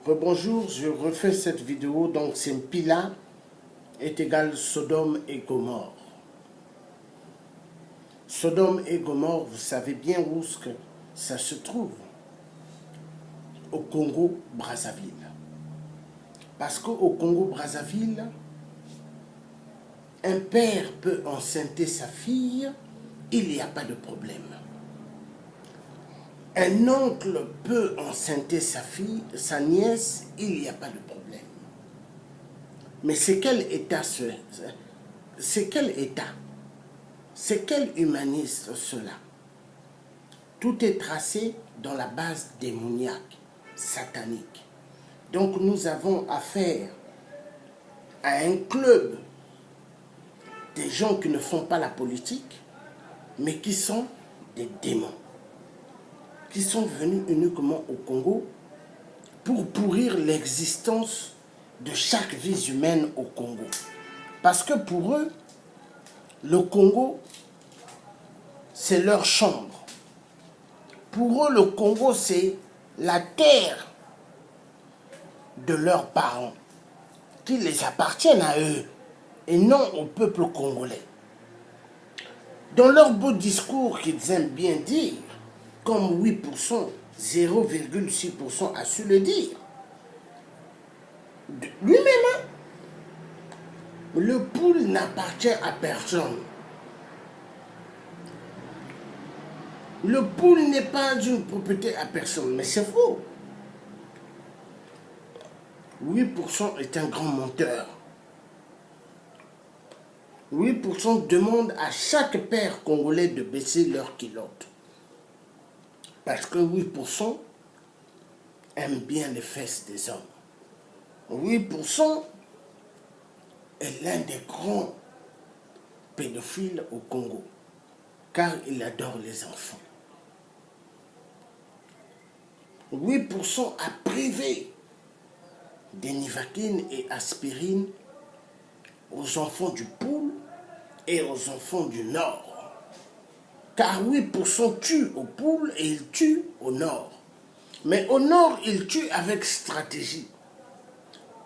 Bonjour, je refais cette vidéo. Donc, c'est Mpila est égal Sodome et Gomorrhe. Sodome et Gomorrhe, vous savez bien où ça se trouve. Au Congo-Brazzaville. Parce qu'au Congo-Brazzaville, un père peut enceinter sa fille, il n'y a pas de problème. Un oncle peut enceinter sa fille, sa nièce, il n'y a pas de problème. Mais c'est quel État c'est quel État? C'est quel humaniste cela? Tout est tracé dans la base démoniaque, satanique. Donc nous avons affaire à un club des gens qui ne font pas la politique, mais qui sont des démons, qui sont venus uniquement au Congo pour pourrir l'existence de chaque vie humaine au Congo. Parce que pour eux, le Congo, c'est leur chambre. Pour eux, le Congo, c'est la terre de leurs parents, qui les appartiennent à eux, et non au peuple congolais. Dans leur beau discours qu'ils aiment bien dire, comme 8%, 0,6% a su le dire, lui-même, le poule n'appartient à personne. Le poule n'est pas une propriété à personne, mais c'est faux. 8% est un grand menteur. 8% demandent à chaque père congolais de baisser leur culotte. Parce que 8% aiment bien les fesses des hommes. 8% est l'un des grands pédophiles au Congo, car il adore les enfants. 8% a privé des nivaquines et aspirines aux enfants du Poule et aux enfants du Nord. Car 8% tuent au Poule et ils tuent au Nord. Mais au Nord, ils tuent avec stratégie.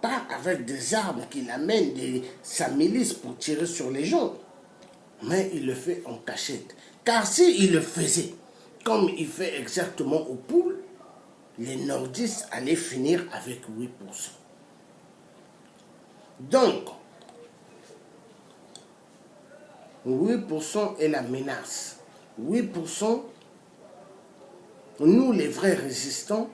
Pas avec des armes qu'il amène sa milice pour tirer sur les gens. Mais il le fait en cachette. Car s'il le faisait, comme il fait exactement au Poule, les nordistes allaient finir avec 8%. Donc, 8% est la menace. 8%, nous les vrais résistants,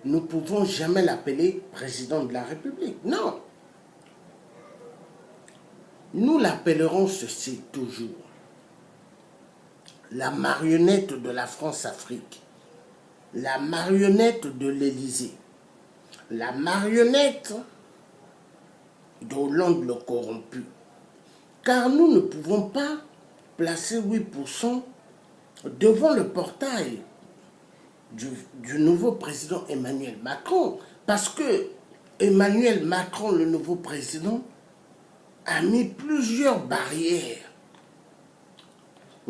nous ne pouvons jamais l'appeler président de la République. Non. Nous l'appellerons ceci toujours. La marionnette de la France-Afrique. La marionnette de l'Élysée. La marionnette d'Hollande le corrompu. Car nous ne pouvons pas placer 8% devant le portail du nouveau président Emmanuel Macron. Parce que Emmanuel Macron, le nouveau président, a mis plusieurs barrières.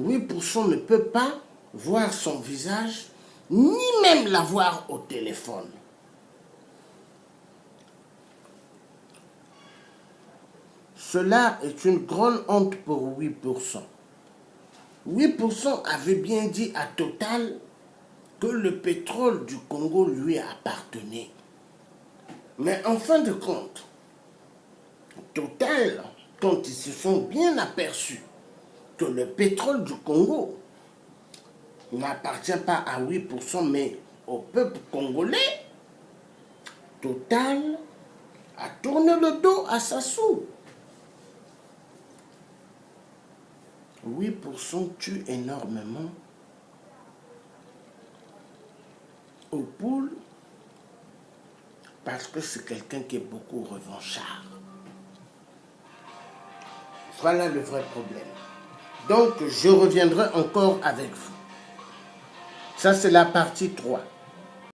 8% ne peut pas voir son visage, ni même l'avoir au téléphone. Cela est une grande honte pour 8%. 8% avait bien dit à Total que le pétrole du Congo lui appartenait. Mais en fin de compte, Total, quand ils se sont bien aperçus que le pétrole du Congo n'appartient pas à 8%, mais au peuple congolais, Total a tourné le dos à Sassou. 8% tue énormément au Poule parce que c'est quelqu'un qui est beaucoup revanchard. Voilà le vrai problème. Donc, je reviendrai encore avec vous. Ça, c'est la partie 3.